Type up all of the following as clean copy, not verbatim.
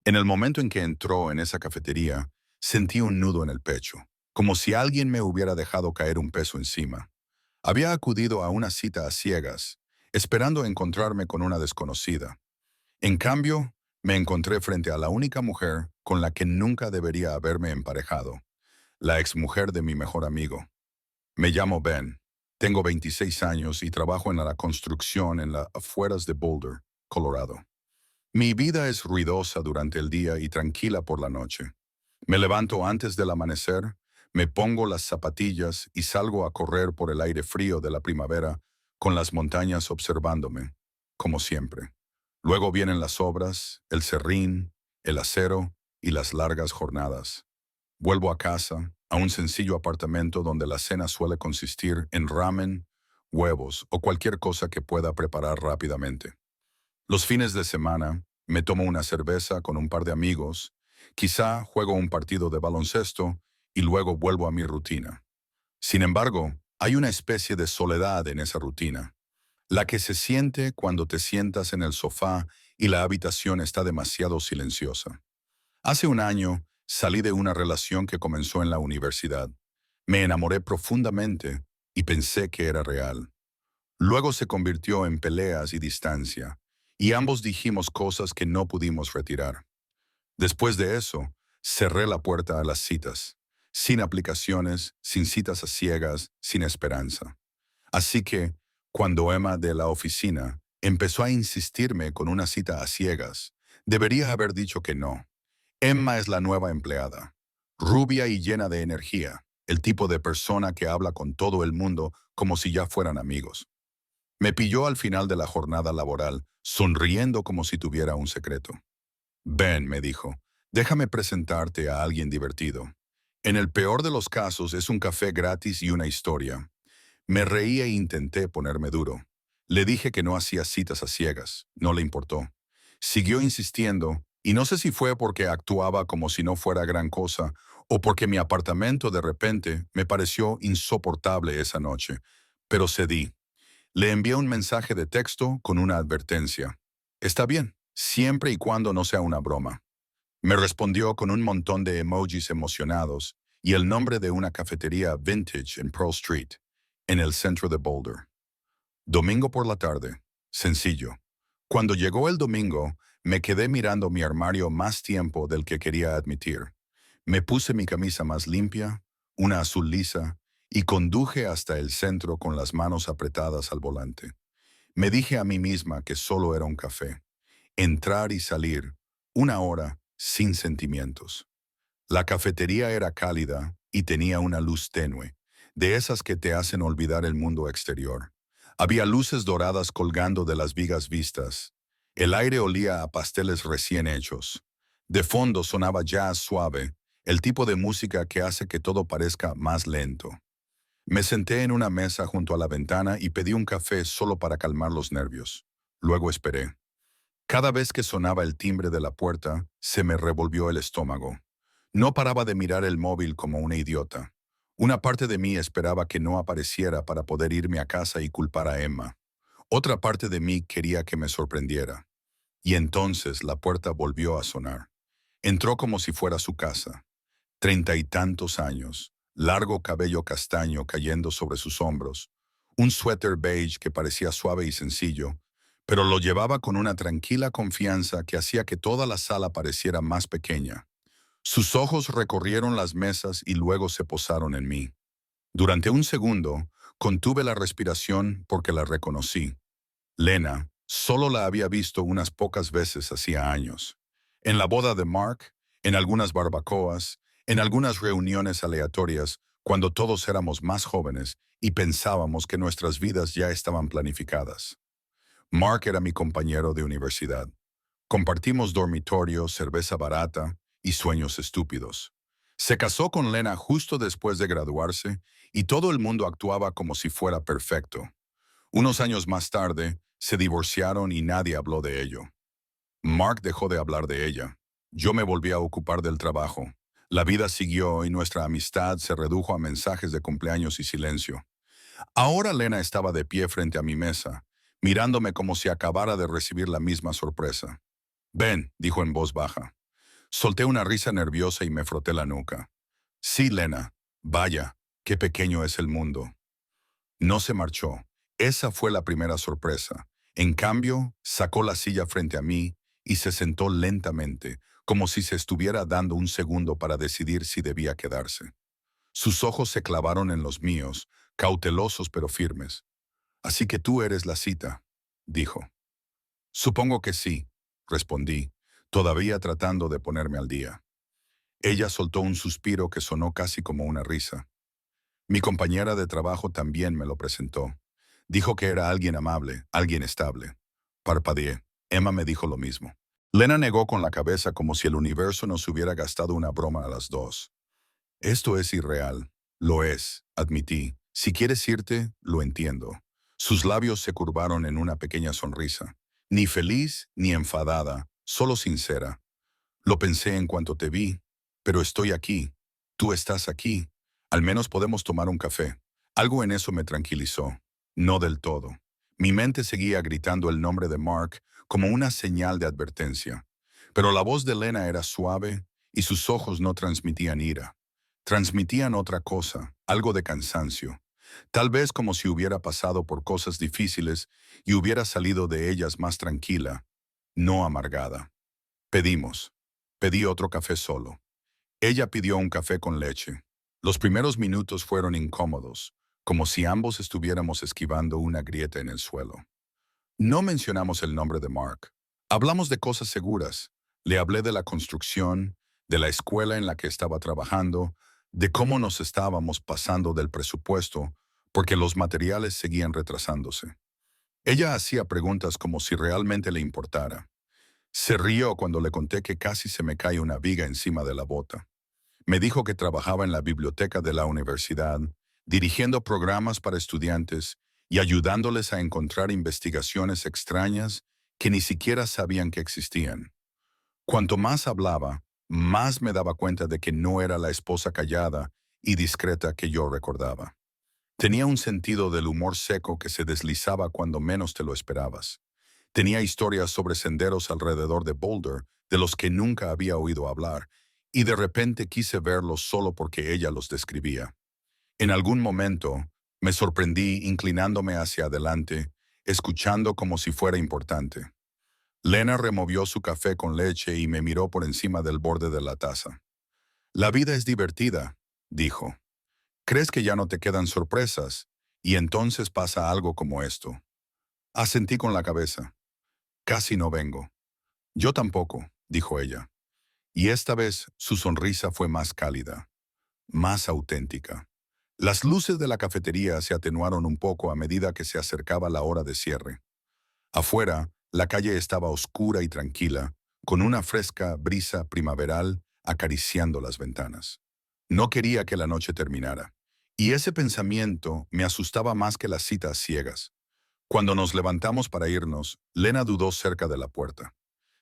En el momento en que entró en esa cafetería, sentí un nudo en el pecho, como si alguien me hubiera dejado caer un peso encima. Había acudido a una cita a ciegas, esperando encontrarme con una desconocida. En cambio, me encontré frente a la única mujer con la que nunca debería haberme emparejado, la exmujer de mi mejor amigo. Me llamo Ben, tengo 26 años y trabajo en la construcción en las afueras de Boulder, Colorado. Mi vida es ruidosa durante el día y tranquila por la noche. Me levanto antes del amanecer, me pongo las zapatillas y salgo a correr por el aire frío de la primavera con las montañas observándome, como siempre. Luego vienen las obras, el serrín, el acero y las largas jornadas. Vuelvo a casa, a un sencillo apartamento donde la cena suele consistir en ramen, huevos o cualquier cosa que pueda preparar rápidamente. Los fines de semana me tomo una cerveza con un par de amigos, quizá juego un partido de baloncesto y luego vuelvo a mi rutina. Sin embargo, hay una especie de soledad en esa rutina, la que se siente cuando te sientas en el sofá y la habitación está demasiado silenciosa. Hace un año salí de una relación que comenzó en la universidad. Me enamoré profundamente y pensé que era real. Luego se convirtió en peleas y distancia, y ambos dijimos cosas que no pudimos retirar. Después de eso, cerré la puerta a las citas, sin aplicaciones, sin citas a ciegas, sin esperanza. Así que, cuando Emma de la oficina empezó a insistirme con una cita a ciegas, debería haber dicho que no. Emma es la nueva empleada, rubia y llena de energía, el tipo de persona que habla con todo el mundo como si ya fueran amigos. Me pilló al final de la jornada laboral, sonriendo como si tuviera un secreto. Ben, me dijo, déjame presentarte a alguien divertido. En el peor de los casos es un café gratis y una historia. Me reí e intenté ponerme duro. Le dije que no hacía citas a ciegas, no le importó. Siguió insistiendo, y no sé si fue porque actuaba como si no fuera gran cosa, o porque mi apartamento de repente me pareció insoportable esa noche, pero cedí. Le envié un mensaje de texto con una advertencia. Está bien, siempre y cuando no sea una broma. Me respondió con un montón de emojis emocionados y el nombre de una cafetería vintage en Pearl Street, en el centro de Boulder. Domingo por la tarde. Sencillo. Cuando llegó el domingo, me quedé mirando mi armario más tiempo del que quería admitir. Me puse mi camisa más limpia, una azul lisa, y conduje hasta el centro con las manos apretadas al volante. Me dije a mí misma que solo era un café. Entrar y salir, una hora, sin sentimientos. La cafetería era cálida y tenía una luz tenue, de esas que te hacen olvidar el mundo exterior. Había luces doradas colgando de las vigas vistas. El aire olía a pasteles recién hechos. De fondo sonaba jazz suave, el tipo de música que hace que todo parezca más lento. Me senté en una mesa junto a la ventana y pedí un café solo para calmar los nervios. Luego esperé. Cada vez que sonaba el timbre de la puerta, se me revolvió el estómago. No paraba de mirar el móvil como una idiota. Una parte de mí esperaba que no apareciera para poder irme a casa y culpar a Emma. Otra parte de mí quería que me sorprendiera. Y entonces la puerta volvió a sonar. Entró como si fuera su casa. 30 y tantos años, largo cabello castaño cayendo sobre sus hombros, un suéter beige que parecía suave y sencillo, pero lo llevaba con una tranquila confianza que hacía que toda la sala pareciera más pequeña. Sus ojos recorrieron las mesas y luego se posaron en mí. Durante un segundo, contuve la respiración porque la reconocí. Lena solo la había visto unas pocas veces hacía años. En la boda de Mark, en algunas barbacoas, en algunas reuniones aleatorias, cuando todos éramos más jóvenes y pensábamos que nuestras vidas ya estaban planificadas. Mark era mi compañero de universidad. Compartimos dormitorio, cerveza barata y sueños estúpidos. Se casó con Lena justo después de graduarse y todo el mundo actuaba como si fuera perfecto. Unos años más tarde, se divorciaron y nadie habló de ello. Mark dejó de hablar de ella. Yo me volví a ocupar del trabajo. La vida siguió y nuestra amistad se redujo a mensajes de cumpleaños y silencio. Ahora Lena estaba de pie frente a mi mesa, mirándome como si acabara de recibir la misma sorpresa. «Ven», dijo en voz baja. Solté una risa nerviosa y me froté la nuca. Sí, Lena. Vaya, qué pequeño es el mundo. No se marchó. Esa fue la primera sorpresa. En cambio, sacó la silla frente a mí y se sentó lentamente, como si se estuviera dando un segundo para decidir si debía quedarse. Sus ojos se clavaron en los míos, cautelosos pero firmes. Así que tú eres la cita, dijo. Supongo que sí, respondí, todavía tratando de ponerme al día. Ella soltó un suspiro que sonó casi como una risa. Mi compañera de trabajo también me lo presentó. Dijo que era alguien amable, alguien estable. Parpadeé. Emma me dijo lo mismo. Lena negó con la cabeza como si el universo nos hubiera gastado una broma a las dos. Esto es irreal. Lo es, admití. Si quieres irte, lo entiendo. Sus labios se curvaron en una pequeña sonrisa. Ni feliz ni enfadada, solo sincera. Lo pensé en cuanto te vi, pero estoy aquí. Tú estás aquí. Al menos podemos tomar un café. Algo en eso me tranquilizó. No del todo. Mi mente seguía gritando el nombre de Mark como una señal de advertencia. Pero la voz de Lena era suave y sus ojos no transmitían ira. Transmitían otra cosa, algo de cansancio. Tal vez como si hubiera pasado por cosas difíciles y hubiera salido de ellas más tranquila, no amargada. Pedimos. Pedí otro café solo. Ella pidió un café con leche. Los primeros minutos fueron incómodos, como si ambos estuviéramos esquivando una grieta en el suelo. No mencionamos el nombre de Mark. Hablamos de cosas seguras. Le hablé de la construcción, de la escuela en la que estaba trabajando, de cómo nos estábamos pasando del presupuesto, porque los materiales seguían retrasándose. Ella hacía preguntas como si realmente le importara. Se rió cuando le conté que casi se me cae una viga encima de la bota. Me dijo que trabajaba en la biblioteca de la universidad, dirigiendo programas para estudiantes y ayudándoles a encontrar investigaciones extrañas que ni siquiera sabían que existían. Cuanto más hablaba, más me daba cuenta de que no era la esposa callada y discreta que yo recordaba. Tenía un sentido del humor seco que se deslizaba cuando menos te lo esperabas. Tenía historias sobre senderos alrededor de Boulder de los que nunca había oído hablar, y de repente quise verlos solo porque ella los describía. En algún momento, me sorprendí inclinándome hacia adelante, escuchando como si fuera importante. Lena removió su café con leche y me miró por encima del borde de la taza. La vida es divertida, dijo. Crees que ya no te quedan sorpresas, y entonces pasa algo como esto. Asentí con la cabeza. Casi no vengo. Yo tampoco, dijo ella. Y esta vez su sonrisa fue más cálida, más auténtica. Las luces de la cafetería se atenuaron un poco a medida que se acercaba la hora de cierre. Afuera, la calle estaba oscura y tranquila, con una fresca brisa primaveral acariciando las ventanas. No quería que la noche terminara. Y ese pensamiento me asustaba más que las citas ciegas. Cuando nos levantamos para irnos, Lena dudó cerca de la puerta.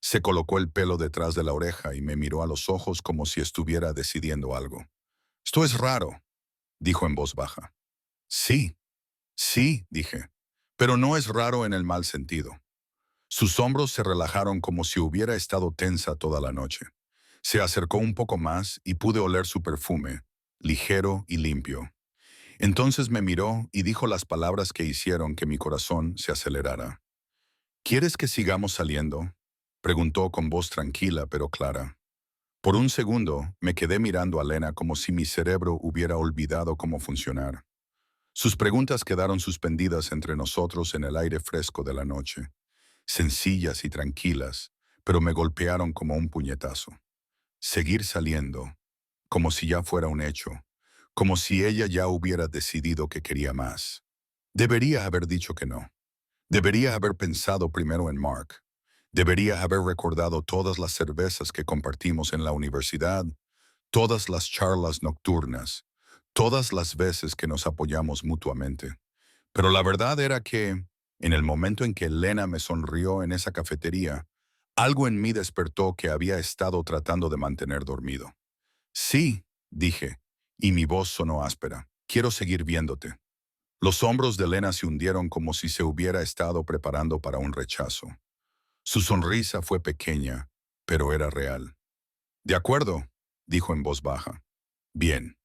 Se colocó el pelo detrás de la oreja y me miró a los ojos como si estuviera decidiendo algo. Esto es raro, dijo en voz baja. Sí, sí, dije, pero no es raro en el mal sentido. Sus hombros se relajaron como si hubiera estado tensa toda la noche. Se acercó un poco más y pude oler su perfume, ligero y limpio. Entonces me miró y dijo las palabras que hicieron que mi corazón se acelerara. ¿Quieres que sigamos saliendo?, preguntó con voz tranquila pero clara. Por un segundo me quedé mirando a Lena como si mi cerebro hubiera olvidado cómo funcionar. Sus preguntas quedaron suspendidas entre nosotros en el aire fresco de la noche, sencillas y tranquilas, pero me golpearon como un puñetazo. Seguir saliendo, como si ya fuera un hecho, como si ella ya hubiera decidido que quería más. Debería haber dicho que no. Debería haber pensado primero en Mark. Debería haber recordado todas las cervezas que compartimos en la universidad, todas las charlas nocturnas, todas las veces que nos apoyamos mutuamente. Pero la verdad era que, en el momento en que Elena me sonrió en esa cafetería, algo en mí despertó que había estado tratando de mantener dormido. Sí, dije, y mi voz sonó áspera. Quiero seguir viéndote. Los hombros de Elena se hundieron como si se hubiera estado preparando para un rechazo. Su sonrisa fue pequeña, pero era real. De acuerdo, dijo en voz baja. Bien.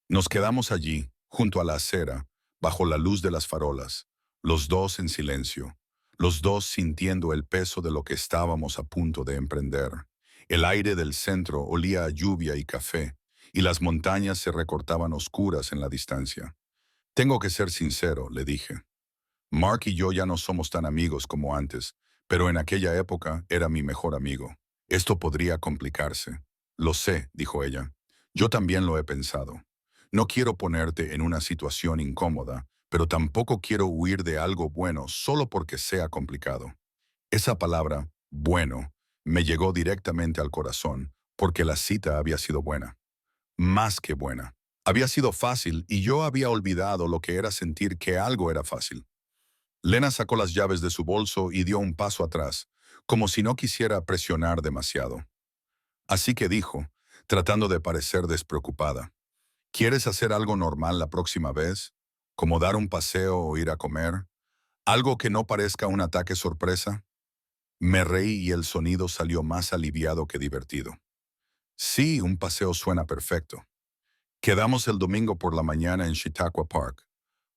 Nos quedamos allí, junto a la acera, bajo la luz de las farolas, los dos en silencio, los dos sintiendo el peso de lo que estábamos a punto de emprender. El aire del centro olía a lluvia y café, y las montañas se recortaban oscuras en la distancia. Tengo que ser sincero, le dije. Mark y yo ya no somos tan amigos como antes, pero en aquella época era mi mejor amigo. Esto podría complicarse. Lo sé, dijo ella. Yo también lo he pensado. No quiero ponerte en una situación incómoda, pero tampoco quiero huir de algo bueno solo porque sea complicado. Esa palabra, bueno, me llegó directamente al corazón, porque la cita había sido buena. Más que buena. Había sido fácil y yo había olvidado lo que era sentir que algo era fácil. Lena sacó las llaves de su bolso y dio un paso atrás, como si no quisiera presionar demasiado. Así que dijo, tratando de parecer despreocupada, ¿quieres hacer algo normal la próxima vez? ¿Como dar un paseo o ir a comer? ¿Algo que no parezca un ataque sorpresa? Me reí y el sonido salió más aliviado que divertido. Sí, un paseo suena perfecto. Quedamos el domingo por la mañana en Chautauqua Park.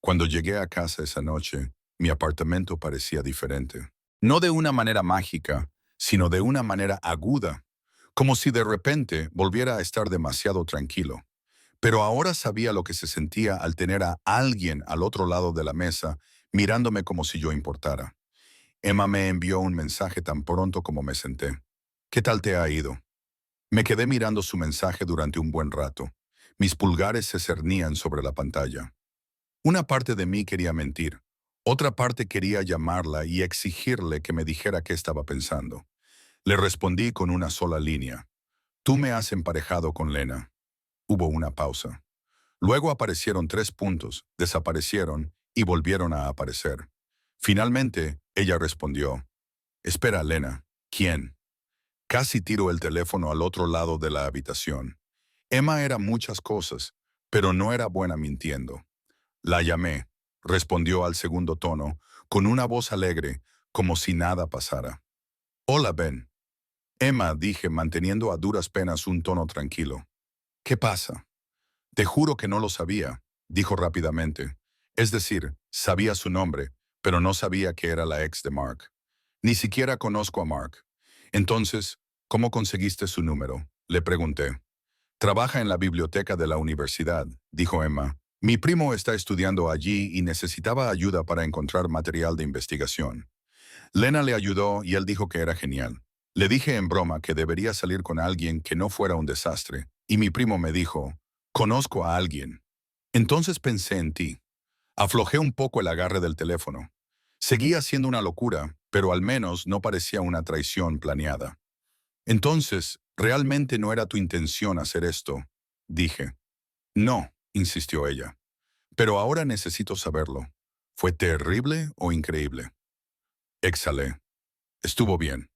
Cuando llegué a casa esa noche, mi apartamento parecía diferente. No de una manera mágica, sino de una manera aguda, como si de repente volviera a estar demasiado tranquilo. Pero ahora sabía lo que se sentía al tener a alguien al otro lado de la mesa mirándome como si yo importara. Emma me envió un mensaje tan pronto como me senté. ¿Qué tal te ha ido? Me quedé mirando su mensaje durante un buen rato. Mis pulgares se cernían sobre la pantalla. Una parte de mí quería mentir. Otra parte quería llamarla y exigirle que me dijera qué estaba pensando. Le respondí con una sola línea. Tú me has emparejado con Lena. Hubo una pausa. Luego aparecieron 3 puntos, desaparecieron y volvieron a aparecer. Finalmente, ella respondió. Espera, Lena. ¿Quién? Casi tiro el teléfono al otro lado de la habitación. Emma era muchas cosas, pero no era buena mintiendo. La llamé, respondió al segundo tono, con una voz alegre, como si nada pasara. Hola, Ben. Emma, dije, manteniendo a duras penas un tono tranquilo. ¿Qué pasa? Te juro que no lo sabía, dijo rápidamente. Es decir, sabía su nombre, pero no sabía que era la ex de Mark. Ni siquiera conozco a Mark. Entonces, ¿cómo conseguiste su número? Le pregunté. Trabaja en la biblioteca de la universidad, dijo Emma. Mi primo está estudiando allí y necesitaba ayuda para encontrar material de investigación. Lena le ayudó y él dijo que era genial. Le dije en broma que debería salir con alguien que no fuera un desastre, y mi primo me dijo, conozco a alguien. Entonces pensé en ti. Aflojé un poco el agarre del teléfono. Seguía siendo una locura, pero al menos no parecía una traición planeada. Entonces, ¿realmente no era tu intención hacer esto? Dije. No, insistió ella. Pero ahora necesito saberlo. ¿Fue terrible o increíble? Exhalé. Estuvo bien.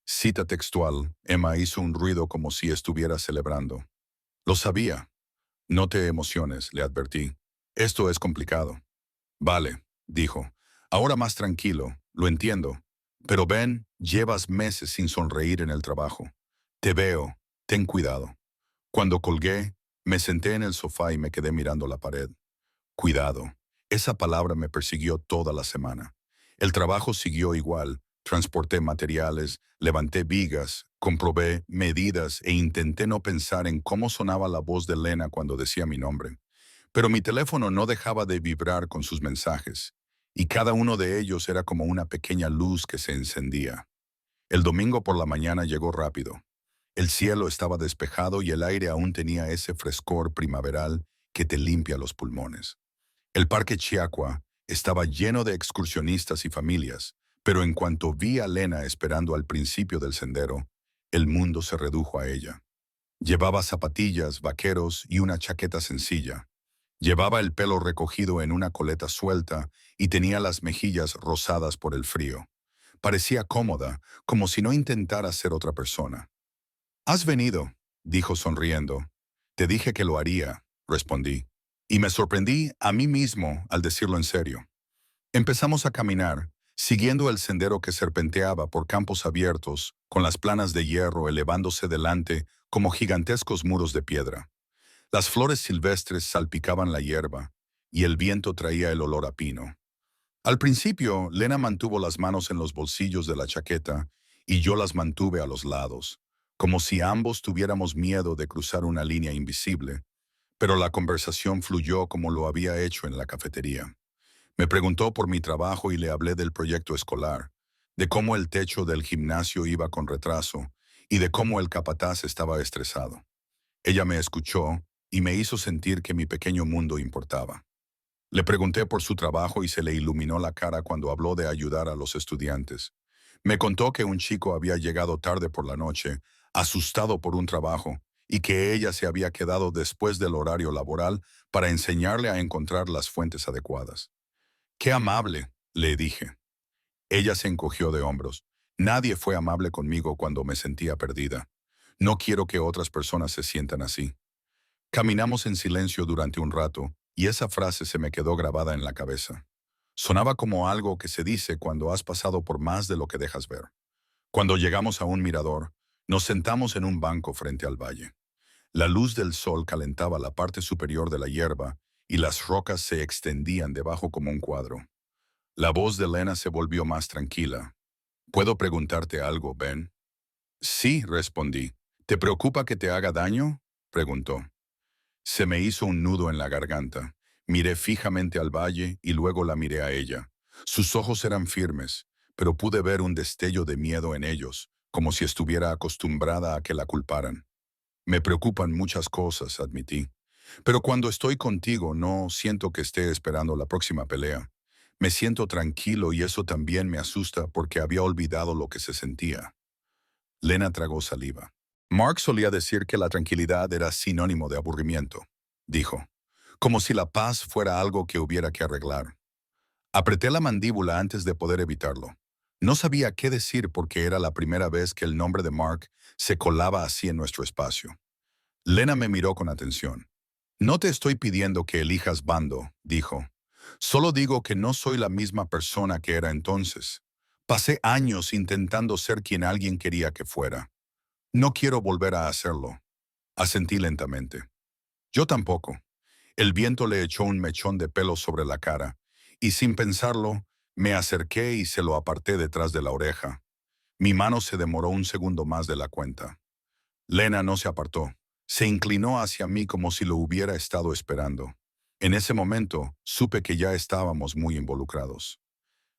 Cita textual, Emma hizo un ruido como si estuviera celebrando. Lo sabía. No te emociones, le advertí. Esto es complicado. Vale, dijo. Ahora más tranquilo, lo entiendo. Pero Ben, llevas meses sin sonreír en el trabajo. Te veo, ten cuidado. Cuando colgué, me senté en el sofá y me quedé mirando la pared. Cuidado. Esa palabra me persiguió toda la semana. El trabajo siguió igual. Transporté materiales, levanté vigas, comprobé medidas e intenté no pensar en cómo sonaba la voz de Lena cuando decía mi nombre. Pero mi teléfono no dejaba de vibrar con sus mensajes, y cada uno de ellos era como una pequeña luz que se encendía. El domingo por la mañana llegó rápido. El cielo estaba despejado y el aire aún tenía ese frescor primaveral que te limpia los pulmones. El parque Chiacua estaba lleno de excursionistas y familias, pero en cuanto vi a Lena esperando al principio del sendero, el mundo se redujo a ella. Llevaba zapatillas, vaqueros y una chaqueta sencilla. Llevaba el pelo recogido en una coleta suelta y tenía las mejillas rosadas por el frío. Parecía cómoda, como si no intentara ser otra persona. «Has venido», dijo sonriendo. «Te dije que lo haría», respondí. Y me sorprendí a mí mismo al decirlo en serio. Empezamos a caminar, siguiendo el sendero que serpenteaba por campos abiertos, con las planas de hierro elevándose delante como gigantescos muros de piedra. Las flores silvestres salpicaban la hierba, y el viento traía el olor a pino. Al principio, Lena mantuvo las manos en los bolsillos de la chaqueta, y yo las mantuve a los lados, como si ambos tuviéramos miedo de cruzar una línea invisible, pero la conversación fluyó como lo había hecho en la cafetería. Me preguntó por mi trabajo y le hablé del proyecto escolar, de cómo el techo del gimnasio iba con retraso y de cómo el capataz estaba estresado. Ella me escuchó y me hizo sentir que mi pequeño mundo importaba. Le pregunté por su trabajo y se le iluminó la cara cuando habló de ayudar a los estudiantes. Me contó que un chico había llegado tarde por la noche, asustado por un trabajo, y que ella se había quedado después del horario laboral para enseñarle a encontrar las fuentes adecuadas. «Qué amable», le dije. Ella se encogió de hombros. «Nadie fue amable conmigo cuando me sentía perdida. No quiero que otras personas se sientan así». Caminamos en silencio durante un rato, y esa frase se me quedó grabada en la cabeza. Sonaba como algo que se dice cuando has pasado por más de lo que dejas ver. Cuando llegamos a un mirador, nos sentamos en un banco frente al valle. La luz del sol calentaba la parte superior de la hierba y las rocas se extendían debajo como un cuadro. La voz de Lena se volvió más tranquila. «¿Puedo preguntarte algo, Ben?» «Sí», respondí. «¿Te preocupa que te haga daño?», preguntó. Se me hizo un nudo en la garganta. Miré fijamente al valle y luego la miré a ella. Sus ojos eran firmes, pero pude ver un destello de miedo en ellos, como si estuviera acostumbrada a que la culparan. «Me preocupan muchas cosas», admití. «Pero cuando estoy contigo no siento que esté esperando la próxima pelea. Me siento tranquilo y eso también me asusta porque había olvidado lo que se sentía». Lena tragó saliva. «Mark solía decir que la tranquilidad era sinónimo de aburrimiento», dijo, como si la paz fuera algo que hubiera que arreglar. Apreté la mandíbula antes de poder evitarlo. No sabía qué decir porque era la primera vez que el nombre de Mark se colaba así en nuestro espacio. Lena me miró con atención. «No te estoy pidiendo que elijas bando», dijo. «Solo digo que no soy la misma persona que era entonces. Pasé años intentando ser quien alguien quería que fuera. No quiero volver a hacerlo». Asentí lentamente. «Yo tampoco». El viento le echó un mechón de pelo sobre la cara, y sin pensarlo, me acerqué y se lo aparté detrás de la oreja. Mi mano se demoró un segundo más de la cuenta. Lena no se apartó. Se inclinó hacia mí como si lo hubiera estado esperando. En ese momento, supe que ya estábamos muy involucrados.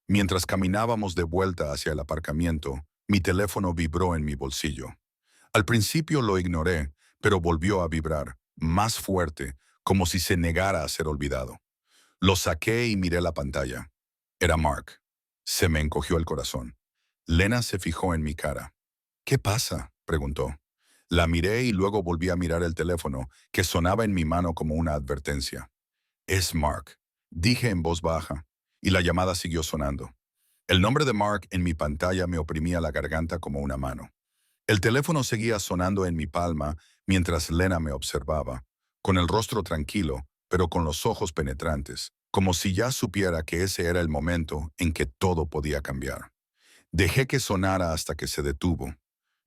Mientras caminábamos de vuelta hacia el aparcamiento, mi teléfono vibró en mi bolsillo. Al principio lo ignoré, pero volvió a vibrar, más fuerte, como si se negara a ser olvidado. Lo saqué y miré la pantalla. Era Mark. Se me encogió el corazón. Lena se fijó en mi cara. «¿Qué pasa?», preguntó. La miré y luego volví a mirar el teléfono, que sonaba en mi mano como una advertencia. «Es Mark», dije en voz baja, y la llamada siguió sonando. El nombre de Mark en mi pantalla me oprimía la garganta como una mano. El teléfono seguía sonando en mi palma mientras Lena me observaba, con el rostro tranquilo, pero con los ojos penetrantes, como si ya supiera que ese era el momento en que todo podía cambiar. Dejé que sonara hasta que se detuvo.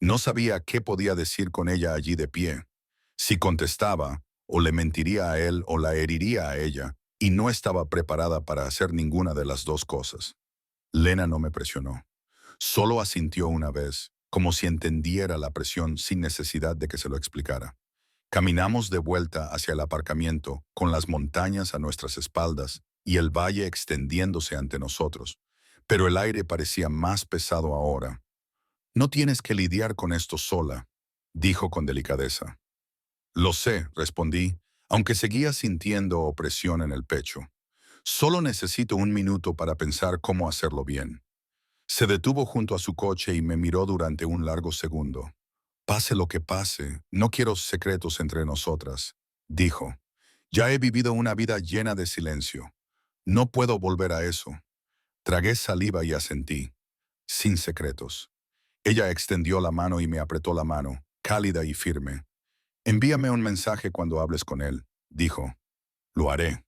No sabía qué podía decir con ella allí de pie. Si contestaba, o le mentiría a él o la heriría a ella, y no estaba preparada para hacer ninguna de las dos cosas. Lena no me presionó. Solo asintió una vez, como si entendiera la presión sin necesidad de que se lo explicara. Caminamos de vuelta hacia el aparcamiento, con las montañas a nuestras espaldas y el valle extendiéndose ante nosotros, pero el aire parecía más pesado ahora. «No tienes que lidiar con esto sola», dijo con delicadeza. «Lo sé», respondí, aunque seguía sintiendo opresión en el pecho. «Solo necesito un minuto para pensar cómo hacerlo bien». Se detuvo junto a su coche y me miró durante un largo segundo. «Pase lo que pase, no quiero secretos entre nosotras», dijo. «Ya he vivido una vida llena de silencio. No puedo volver a eso». Tragué saliva y asentí. «Sin secretos». Ella extendió la mano y me apretó la mano, cálida y firme. «Envíame un mensaje cuando hables con él», dijo. «Lo haré».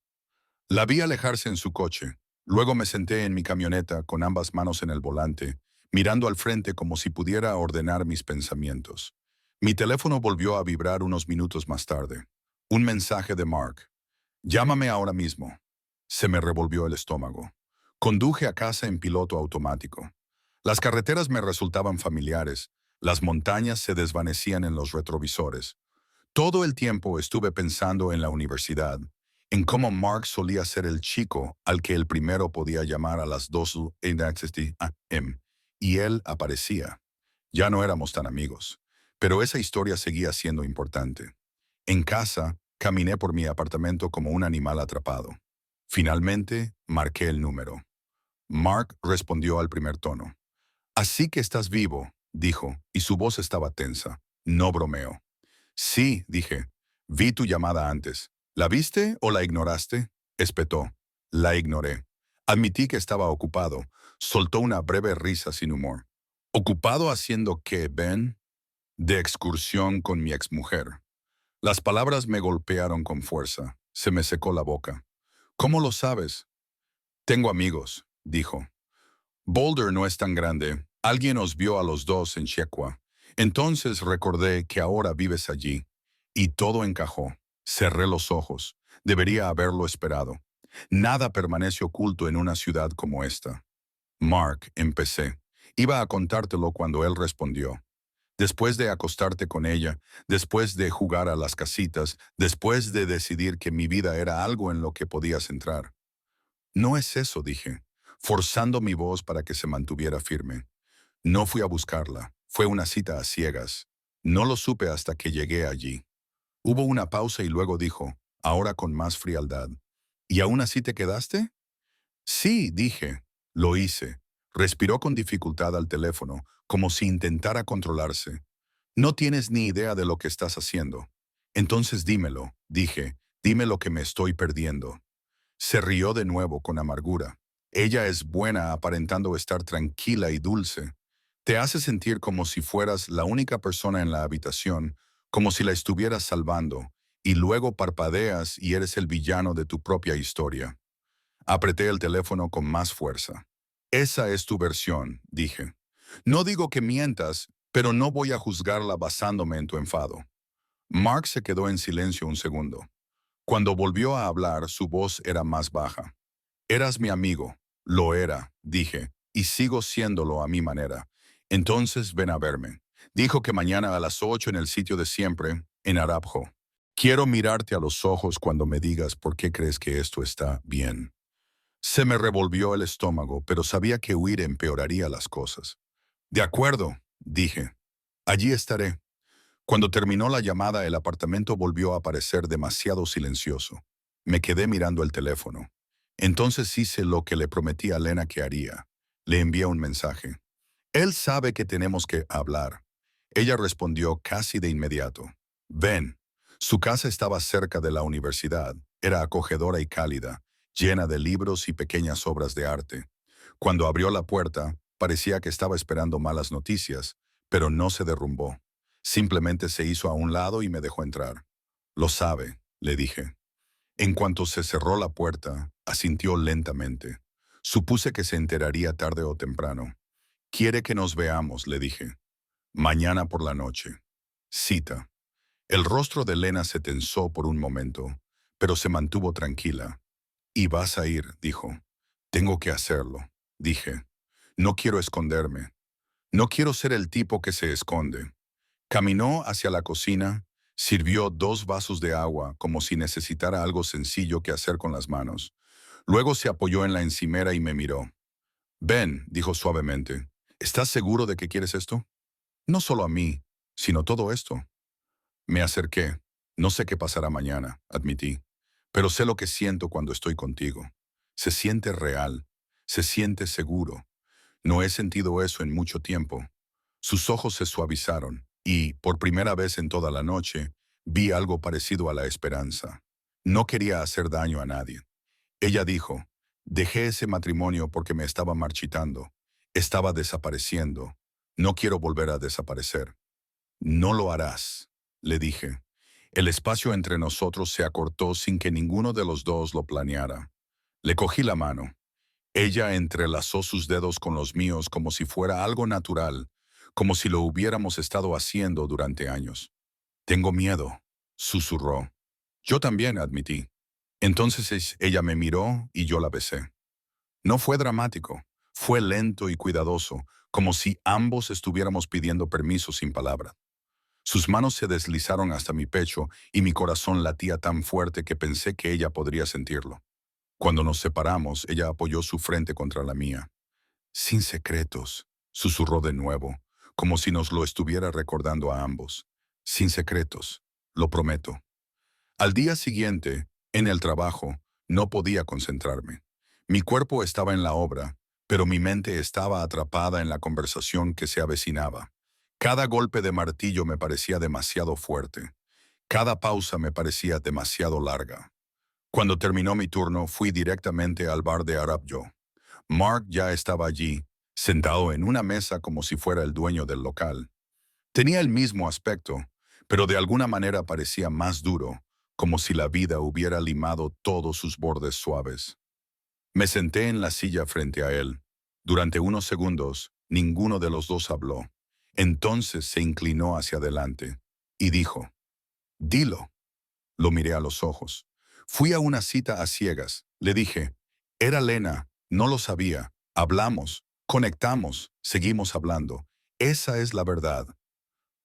La vi alejarse en su coche. Luego me senté en mi camioneta con ambas manos en el volante, mirando al frente como si pudiera ordenar mis pensamientos. Mi teléfono volvió a vibrar unos minutos más tarde. Un mensaje de Mark. Llámame ahora mismo. Se me revolvió el estómago. Conduje a casa en piloto automático. Las carreteras me resultaban familiares. Las montañas se desvanecían en los retrovisores. Todo el tiempo estuve pensando en la universidad, en cómo Mark solía ser el chico al que el primero podía llamar a las 2 a.m. y él aparecía. Ya no éramos tan amigos, pero esa historia seguía siendo importante. En casa, caminé por mi apartamento como un animal atrapado. Finalmente, marqué el número. Mark respondió al primer tono. Así que estás vivo, dijo, y su voz estaba tensa. No bromeo. Sí, dije. Vi tu llamada antes. ¿La viste o la ignoraste? Espetó. La ignoré. Admití que estaba ocupado. Soltó una breve risa sin humor. ¿Ocupado haciendo qué, Ben? De excursión con mi exmujer. Las palabras me golpearon con fuerza. Se me secó la boca. ¿Cómo lo sabes? Tengo amigos, dijo. Boulder no es tan grande. Alguien os vio a los dos en Chequa. Entonces recordé que ahora vives allí. Y todo encajó. Cerré los ojos. Debería haberlo esperado. Nada permanece oculto en una ciudad como esta. Mark, empecé. Iba a contártelo cuando él respondió. Después de acostarte con ella, después de jugar a las casitas, después de decidir que mi vida era algo en lo que podías entrar. No es eso, dije, forzando mi voz para que se mantuviera firme. No fui a buscarla, fue una cita a ciegas. No lo supe hasta que llegué allí. Hubo una pausa y luego dijo, ahora con más frialdad. ¿Y aún así te quedaste? Sí, dije. Lo hice. Respiró con dificultad al teléfono, como si intentara controlarse. No tienes ni idea de lo que estás haciendo. Entonces dímelo, dije, dime lo que me estoy perdiendo. Se rió de nuevo con amargura. Ella es buena aparentando estar tranquila y dulce. Te hace sentir como si fueras la única persona en la habitación, como si la estuvieras salvando, y luego parpadeas y eres el villano de tu propia historia. Apreté el teléfono con más fuerza. Esa es tu versión, dije. No digo que mientas, pero no voy a juzgarla basándome en tu enfado. Mark se quedó en silencio un segundo. Cuando volvió a hablar, su voz era más baja. Eras mi amigo. Lo era, dije, y sigo siéndolo a mi manera. Entonces ven a verme. Dijo que mañana a las 8 en el sitio de siempre, en Arabjo. Quiero mirarte a los ojos cuando me digas por qué crees que esto está bien. Se me revolvió el estómago, pero sabía que huir empeoraría las cosas. De acuerdo, dije. Allí estaré. Cuando terminó la llamada, el apartamento volvió a parecer demasiado silencioso. Me quedé mirando el teléfono. Entonces hice lo que le prometí a Lena que haría. Le envié un mensaje. Él sabe que tenemos que hablar. Ella respondió casi de inmediato. Ven. Su casa estaba cerca de la universidad. Era acogedora y cálida, llena de libros y pequeñas obras de arte. Cuando abrió la puerta, parecía que estaba esperando malas noticias, pero no se derrumbó. Simplemente se hizo a un lado y me dejó entrar. Lo sabe, le dije. En cuanto se cerró la puerta, asintió lentamente. Supuse que se enteraría tarde o temprano. Quiere que nos veamos, le dije. Mañana por la noche. Cita. El rostro de Lena se tensó por un momento, pero se mantuvo tranquila. Y vas a ir, dijo. Tengo que hacerlo, dije. No quiero esconderme. No quiero ser el tipo que se esconde. Caminó hacia la cocina, sirvió 2 vasos de agua como si necesitara algo sencillo que hacer con las manos. Luego se apoyó en la encimera y me miró. «Ven», dijo suavemente, «¿estás seguro de que quieres esto? No solo a mí, sino todo esto». Me acerqué. No sé qué pasará mañana, admití, pero sé lo que siento cuando estoy contigo. Se siente real, se siente seguro. No he sentido eso en mucho tiempo. Sus ojos se suavizaron y, por primera vez en toda la noche, vi algo parecido a la esperanza. No quería hacer daño a nadie. Ella dijo, dejé ese matrimonio porque me estaba marchitando. Estaba desapareciendo. No quiero volver a desaparecer. No lo harás, le dije. El espacio entre nosotros se acortó sin que ninguno de los dos lo planeara. Le cogí la mano. Ella entrelazó sus dedos con los míos como si fuera algo natural, como si lo hubiéramos estado haciendo durante años. Tengo miedo, susurró. Yo también, admití. Entonces ella me miró y yo la besé. No fue dramático, fue lento y cuidadoso, como si ambos estuviéramos pidiendo permiso sin palabra. Sus manos se deslizaron hasta mi pecho y mi corazón latía tan fuerte que pensé que ella podría sentirlo. Cuando nos separamos, ella apoyó su frente contra la mía. Sin secretos, susurró de nuevo, como si nos lo estuviera recordando a ambos. Sin secretos, lo prometo. Al día siguiente, en el trabajo, no podía concentrarme. Mi cuerpo estaba en la obra, pero mi mente estaba atrapada en la conversación que se avecinaba. Cada golpe de martillo me parecía demasiado fuerte. Cada pausa me parecía demasiado larga. Cuando terminó mi turno, fui directamente al bar de Arabjo. Mark ya estaba allí, sentado en una mesa como si fuera el dueño del local. Tenía el mismo aspecto, pero de alguna manera parecía más duro, como si la vida hubiera limado todos sus bordes suaves. Me senté en la silla frente a él. Durante unos segundos, ninguno de los dos habló. Entonces se inclinó hacia adelante y dijo, «Dilo». Lo miré a los ojos. Fui a una cita a ciegas. Le dije, «Era Lena, no lo sabía. Hablamos, conectamos, seguimos hablando. Esa es la verdad».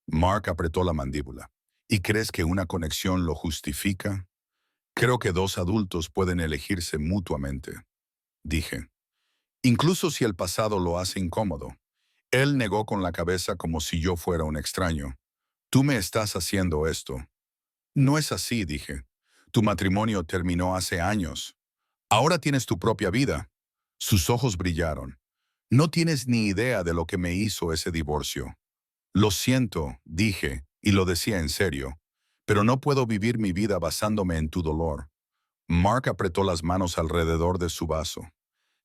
Mark apretó la mandíbula. ¿Y crees que una conexión lo justifica? Creo que dos adultos pueden elegirse mutuamente, dije. Incluso si el pasado lo hace incómodo. Él negó con la cabeza como si yo fuera un extraño. Tú me estás haciendo esto. No es así, dije. Tu matrimonio terminó hace años. Ahora tienes tu propia vida. Sus ojos brillaron. No tienes ni idea de lo que me hizo ese divorcio. Lo siento, dije, y lo decía en serio, pero no puedo vivir mi vida basándome en tu dolor. Mark apretó las manos alrededor de su vaso.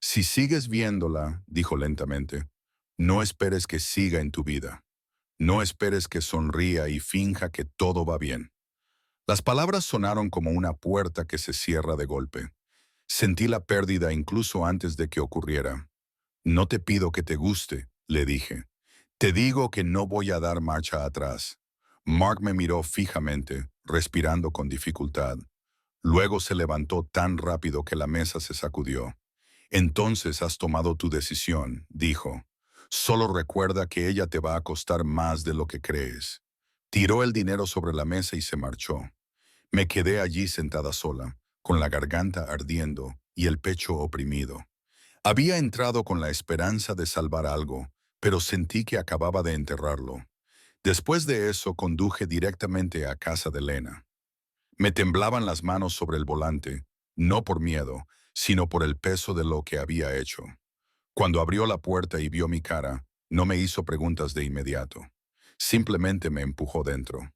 Si sigues viéndola, dijo lentamente, no esperes que siga en tu vida. No esperes que sonría y finja que todo va bien. Las palabras sonaron como una puerta que se cierra de golpe. Sentí la pérdida incluso antes de que ocurriera. No te pido que te guste, le dije. Te digo que no voy a dar marcha atrás. Mark me miró fijamente, respirando con dificultad. Luego se levantó tan rápido que la mesa se sacudió. Entonces has tomado tu decisión, dijo. Solo recuerda que ella te va a costar más de lo que crees. Tiró el dinero sobre la mesa y se marchó. Me quedé allí sentada sola, con la garganta ardiendo y el pecho oprimido. Había entrado con la esperanza de salvar algo, pero sentí que acababa de enterrarlo. Después de eso conduje directamente a casa de Lena. Me temblaban las manos sobre el volante, no por miedo, sino por el peso de lo que había hecho. Cuando abrió la puerta y vio mi cara, no me hizo preguntas de inmediato. Simplemente me empujó dentro.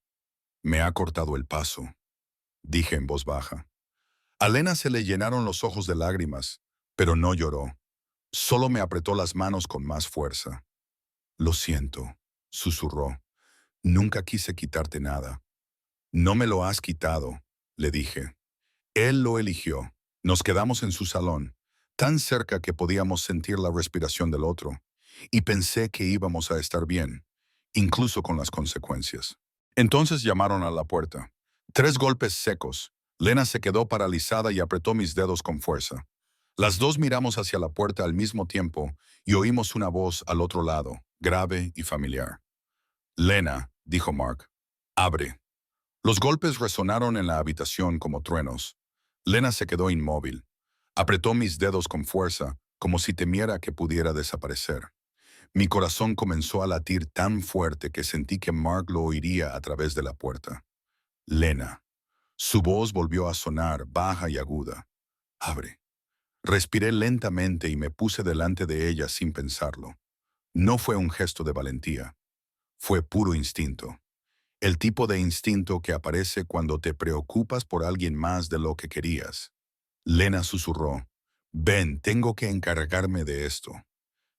Me ha cortado el paso, dije en voz baja. A Lena se le llenaron los ojos de lágrimas, pero no lloró. Solo me apretó las manos con más fuerza. Lo siento, susurró. Nunca quise quitarte nada. No me lo has quitado, le dije. Él lo eligió. Nos quedamos en su salón, tan cerca que podíamos sentir la respiración del otro, y pensé que íbamos a estar bien, incluso con las consecuencias. Entonces llamaron a la puerta. 3 golpes secos. Lena se quedó paralizada y apretó mis dedos con fuerza. Las dos miramos hacia la puerta al mismo tiempo y oímos una voz al otro lado, grave y familiar. Lena, dijo Mark, abre. Los golpes resonaron en la habitación como truenos. Lena se quedó inmóvil. Apretó mis dedos con fuerza, como si temiera que pudiera desaparecer. Mi corazón comenzó a latir tan fuerte que sentí que Mark lo oiría a través de la puerta. Lena. Su voz volvió a sonar, baja y aguda. Abre. Respiré lentamente y me puse delante de ella sin pensarlo. No fue un gesto de valentía. Fue puro instinto. El tipo de instinto que aparece cuando te preocupas por alguien más de lo que querías. Lena susurró. Ven, tengo que encargarme de esto.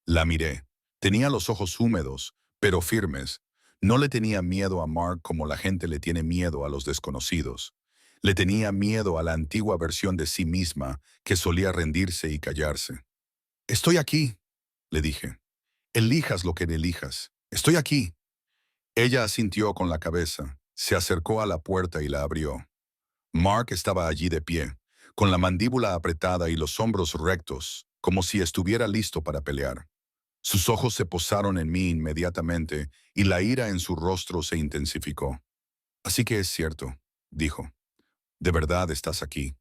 La miré. Tenía los ojos húmedos, pero firmes. No le tenía miedo a Mark como la gente le tiene miedo a los desconocidos. Le tenía miedo a la antigua versión de sí misma que solía rendirse y callarse. Estoy aquí, le dije. Elijas lo que elijas. Estoy aquí. Ella asintió con la cabeza, se acercó a la puerta y la abrió. Mark estaba allí de pie, con la mandíbula apretada y los hombros rectos, como si estuviera listo para pelear. Sus ojos se posaron en mí inmediatamente y la ira en su rostro se intensificó. Así que es cierto, dijo. De verdad estás aquí.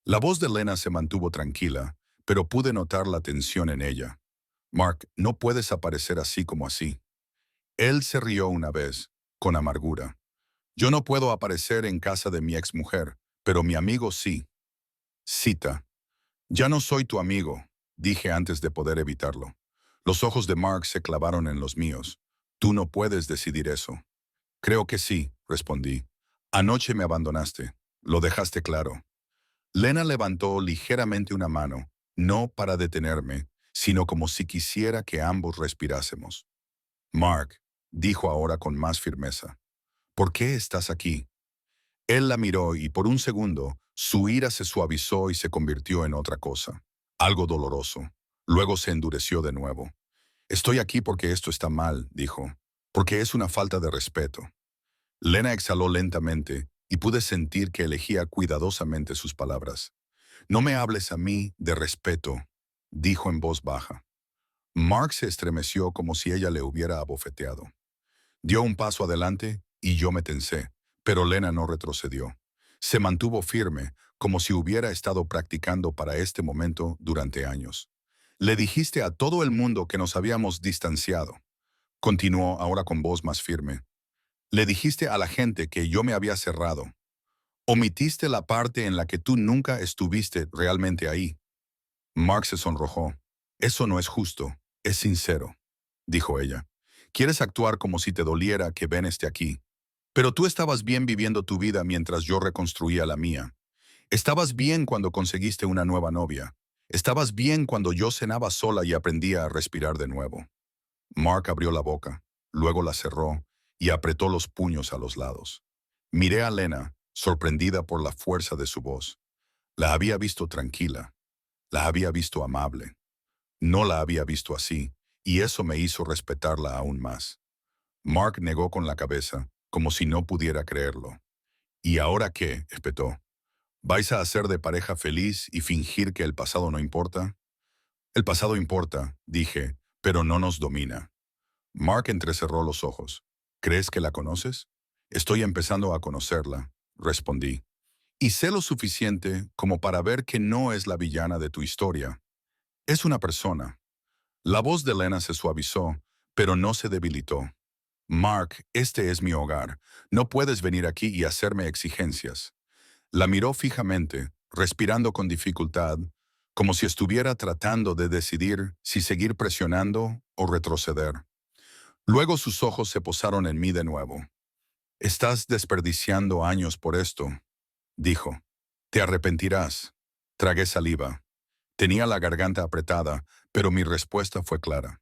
La voz de Lena se mantuvo tranquila, pero pude notar la tensión en ella. Mark, no puedes aparecer así como así. Él se rió una vez, con amargura. Yo no puedo aparecer en casa de mi exmujer, pero mi amigo sí. Cita. Ya no soy tu amigo, dije antes de poder evitarlo. Los ojos de Mark se clavaron en los míos. Tú no puedes decidir eso. Creo que sí, respondí. Anoche me abandonaste. Lo dejaste claro. Lena levantó ligeramente una mano, no para detenerme, sino como si quisiera que ambos respirásemos. Mark, dijo ahora con más firmeza, ¿por qué estás aquí? Él la miró y por un segundo su ira se suavizó y se convirtió en otra cosa, algo doloroso. Luego se endureció de nuevo. Estoy aquí porque esto está mal, dijo, porque es una falta de respeto. Lena exhaló lentamente y pude sentir que elegía cuidadosamente sus palabras. No me hables a mí de respeto, dijo en voz baja. Mark se estremeció como si ella le hubiera abofeteado. Dio un paso adelante y yo me tensé, pero Lena no retrocedió. Se mantuvo firme, como si hubiera estado practicando para este momento durante años. Le dijiste a todo el mundo que nos habíamos distanciado. Continuó ahora con voz más firme. Le dijiste a la gente que yo me había cerrado. Omitiste la parte en la que tú nunca estuviste realmente ahí. Mark se sonrojó. Eso no es justo, es sincero, dijo ella. Quieres actuar como si te doliera que Ben esté aquí. Pero tú estabas bien viviendo tu vida mientras yo reconstruía la mía. Estabas bien cuando conseguiste una nueva novia. Estabas bien cuando yo cenaba sola y aprendía a respirar de nuevo. Mark abrió la boca, luego la cerró y apretó los puños a los lados. Miré a Lena, sorprendida por la fuerza de su voz. La había visto tranquila, la había visto amable. No la había visto así, y eso me hizo respetarla aún más. Mark negó con la cabeza, como si no pudiera creerlo. ¿Y ahora qué?, espetó. ¿Vais a hacer de pareja feliz y fingir que el pasado no importa? El pasado importa, dije, pero no nos domina. Mark entrecerró los ojos. ¿Crees que la conoces? Estoy empezando a conocerla, respondí. Y sé lo suficiente como para ver que no es la villana de tu historia. Es una persona. La voz de Lena se suavizó, pero no se debilitó. Mark, este es mi hogar. No puedes venir aquí y hacerme exigencias. La miró fijamente, respirando con dificultad, como si estuviera tratando de decidir si seguir presionando o retroceder. Luego sus ojos se posaron en mí de nuevo. Estás desperdiciando años por esto, dijo. Te arrepentirás. Tragué saliva. Tenía la garganta apretada, pero mi respuesta fue clara.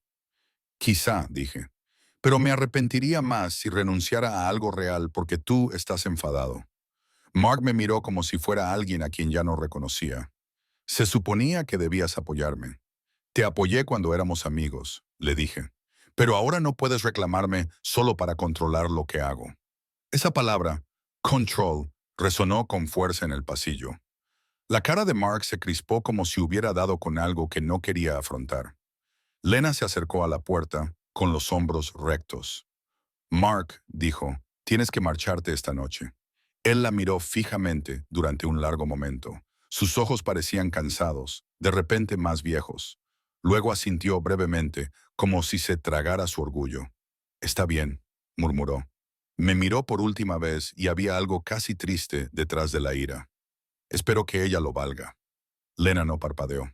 Quizá, dije, pero me arrepentiría más si renunciara a algo real porque tú estás enfadado. Mark me miró como si fuera alguien a quien ya no reconocía. Se suponía que debías apoyarme. Te apoyé cuando éramos amigos, le dije. Pero ahora no puedes reclamarme solo para controlar lo que hago. Esa palabra, control, resonó con fuerza en el pasillo. La cara de Mark se crispó como si hubiera dado con algo que no quería afrontar. Lena se acercó a la puerta, con los hombros rectos. Mark, dijo, tienes que marcharte esta noche. Él la miró fijamente durante un largo momento. Sus ojos parecían cansados, de repente más viejos. Luego asintió brevemente, como si se tragara su orgullo. Está bien, murmuró. Me miró por última vez y había algo casi triste detrás de la ira. Espero que ella lo valga. Lena no parpadeó.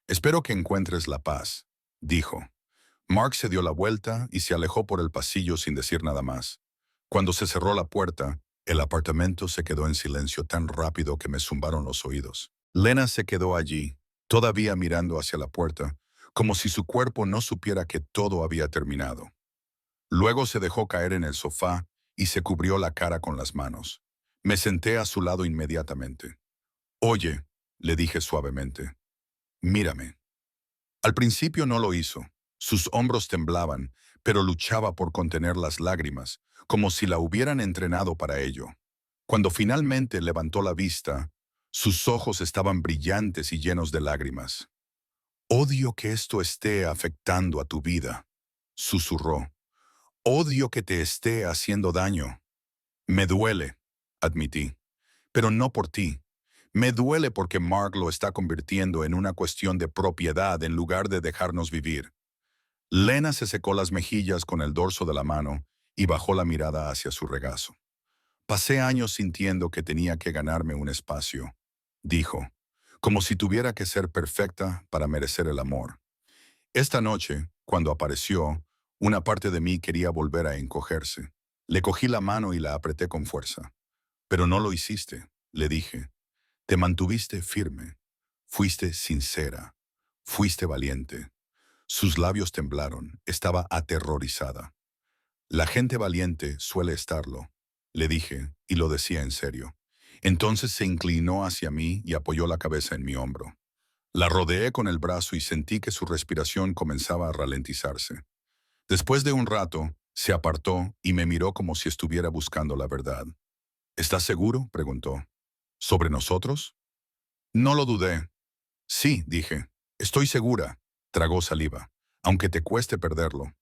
Espero que encuentres la paz, dijo. Mark se dio la vuelta y se alejó por el pasillo sin decir nada más. Cuando se cerró la puerta, el apartamento se quedó en silencio tan rápido que me zumbaron los oídos. Lena se quedó allí, todavía mirando hacia la puerta, como si su cuerpo no supiera que todo había terminado. Luego se dejó caer en el sofá y se cubrió la cara con las manos. Me senté a su lado inmediatamente. Oye, le dije suavemente, mírame. Al principio no lo hizo. Sus hombros temblaban, pero luchaba por contener las lágrimas, como si la hubieran entrenado para ello. Cuando finalmente levantó la vista, sus ojos estaban brillantes y llenos de lágrimas. «Odio que esto esté afectando a tu vida», susurró. «Odio que te esté haciendo daño». «Me duele», admití, «pero no por ti. Me duele porque Mark lo está convirtiendo en una cuestión de propiedad en lugar de dejarnos vivir». Lena se secó las mejillas con el dorso de la mano y bajó la mirada hacia su regazo. «Pasé años sintiendo que tenía que ganarme un espacio», dijo, «como si tuviera que ser perfecta para merecer el amor. Esta noche, cuando apareció, una parte de mí quería volver a encogerse. Le cogí la mano y la apreté con fuerza. «Pero no lo hiciste», le dije. «Te mantuviste firme. Fuiste sincera. Fuiste valiente». Sus labios temblaron. Estaba aterrorizada. «La gente valiente suele estarlo», le dije, y lo decía en serio. Entonces se inclinó hacia mí y apoyó la cabeza en mi hombro. La rodeé con el brazo y sentí que su respiración comenzaba a ralentizarse. Después de un rato, se apartó y me miró como si estuviera buscando la verdad. «¿Estás seguro?», preguntó. «¿Sobre nosotros?». No lo dudé. «Sí», dije. «Estoy segura». Tragó saliva. «Aunque te cueste perderlo».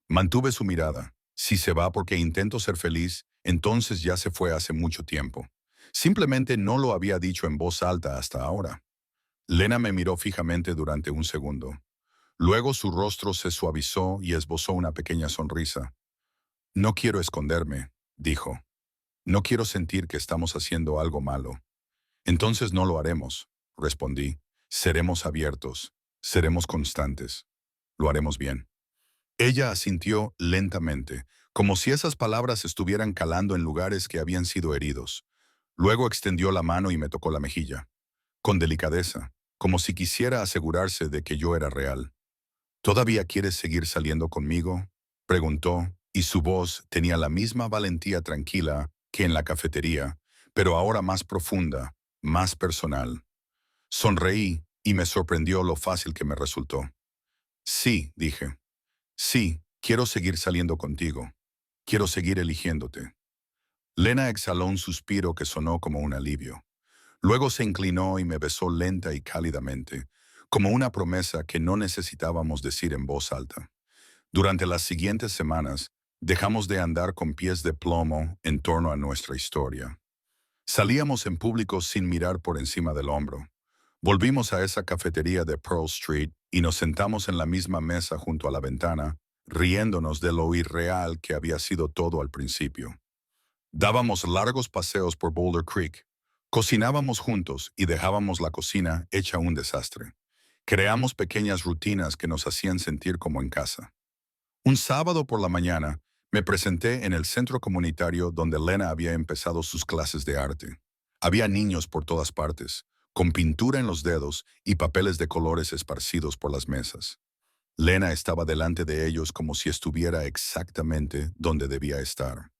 Mantuve su mirada. Si se va porque intento ser feliz, entonces ya se fue hace mucho tiempo. Simplemente no lo había dicho en voz alta hasta ahora. Lena me miró fijamente durante un segundo. Luego su rostro se suavizó y esbozó una pequeña sonrisa. «No quiero esconderme», dijo. «No quiero sentir que estamos haciendo algo malo». «Entonces no lo haremos», respondí. «Seremos abiertos. Seremos constantes. Lo haremos bien». Ella asintió lentamente, como si esas palabras estuvieran calando en lugares que habían sido heridos. Luego extendió la mano y me tocó la mejilla, con delicadeza, como si quisiera asegurarse de que yo era real. «¿Todavía quieres seguir saliendo conmigo?», preguntó, y su voz tenía la misma valentía tranquila que en la cafetería, pero ahora más profunda, más personal. Sonreí y me sorprendió lo fácil que me resultó. «Sí», dije. «Sí, quiero seguir saliendo contigo. Quiero seguir eligiéndote». Lena exhaló un suspiro que sonó como un alivio. Luego se inclinó y me besó lenta y cálidamente, como una promesa que no necesitábamos decir en voz alta. Durante las siguientes semanas, dejamos de andar con pies de plomo en torno a nuestra historia. Salíamos en público sin mirar por encima del hombro. Volvimos a esa cafetería de Pearl Street y nos sentamos en la misma mesa junto a la ventana, riéndonos de lo irreal que había sido todo al principio. Dábamos largos paseos por Boulder Creek. Cocinábamos juntos y dejábamos la cocina hecha un desastre. Creamos pequeñas rutinas que nos hacían sentir como en casa. Un sábado por la mañana, me presenté en el centro comunitario donde Lena había empezado sus clases de arte. Había niños por todas partes, con pintura en los dedos y papeles de colores esparcidos por las mesas. Lena estaba delante de ellos como si estuviera exactamente donde debía estar.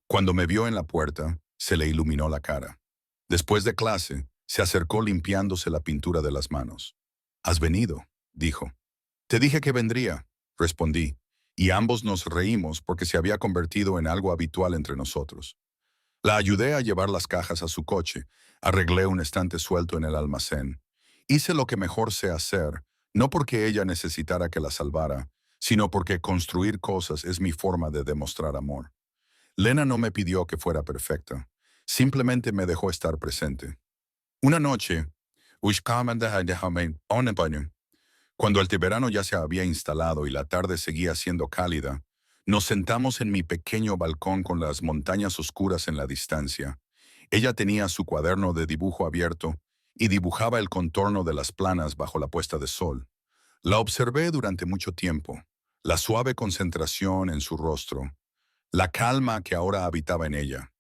Cuando me vio en la puerta, se le iluminó la cara. Después de clase, se acercó limpiándose la pintura de las manos. «¿Has venido?», dijo. «Te dije que vendría», respondí, y ambos nos reímos porque se había convertido en algo habitual entre nosotros. La ayudé a llevar las cajas a su coche, arreglé un estante suelto en el almacén. Hice lo que mejor sé hacer, no porque ella necesitara que la salvara, sino porque construir cosas es mi forma de demostrar amor. Lena no me pidió que fuera perfecta, simplemente me dejó estar presente. Una noche, cuando el verano ya se había instalado y la tarde seguía siendo cálida, nos sentamos en mi pequeño balcón con las montañas oscuras en la distancia. Ella tenía su cuaderno de dibujo abierto y dibujaba el contorno de las planas bajo la puesta de sol. La observé durante mucho tiempo, la suave concentración en su rostro, la calma que ahora habitaba en ella.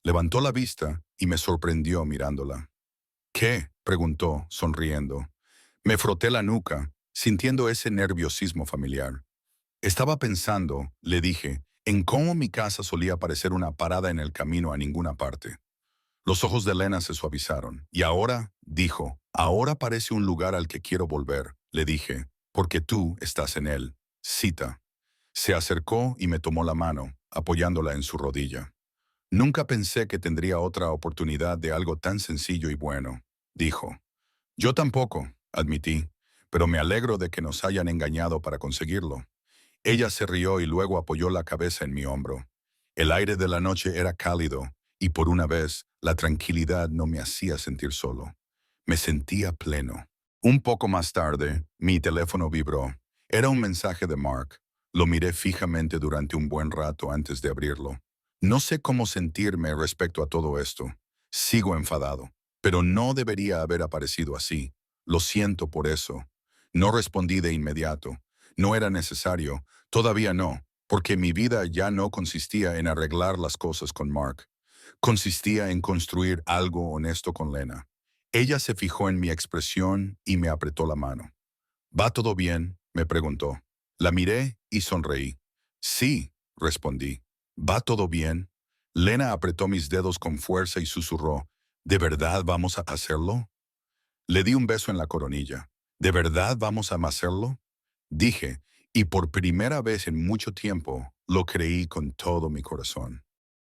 Levantó la vista y me sorprendió mirándola. «¿Qué?», preguntó, sonriendo. Me froté la nuca, sintiendo ese nerviosismo familiar. «Estaba pensando», le dije, «en cómo mi casa solía parecer una parada en el camino a ninguna parte». Los ojos de Lena se suavizaron. «Y ahora», dijo, «ahora parece un lugar al que quiero volver». le dije, porque tú estás en él. Cita. Se acercó y me tomó la mano, apoyándola en su rodilla. Nunca pensé que tendría otra oportunidad de algo tan sencillo y bueno, dijo. Yo tampoco, admití, pero me alegro de que nos hayan engañado para conseguirlo. Ella se rió y luego apoyó la cabeza en mi hombro. El aire de la noche era cálido y por una vez la tranquilidad no me hacía sentir solo. Me sentía pleno. Un poco más tarde, mi teléfono vibró. Era un mensaje de Mark. Lo miré fijamente durante un buen rato antes de abrirlo. No sé cómo sentirme respecto a todo esto. Sigo enfadado, pero no debería haber aparecido así. Lo siento por eso. No respondí de inmediato. No era necesario. Todavía no, porque mi vida ya no consistía en arreglar las cosas con Mark. Consistía en construir algo honesto con Lena. Ella se fijó en mi expresión y me apretó la mano. ¿Va todo bien?, me preguntó. La miré y sonreí. Sí, respondí. ¿Va todo bien? Lena apretó mis dedos con fuerza y susurró. ¿De verdad vamos a hacerlo? Le di un beso en la coronilla. ¿De verdad vamos a hacerlo? Dije, y por primera vez en mucho tiempo lo creí con todo mi corazón.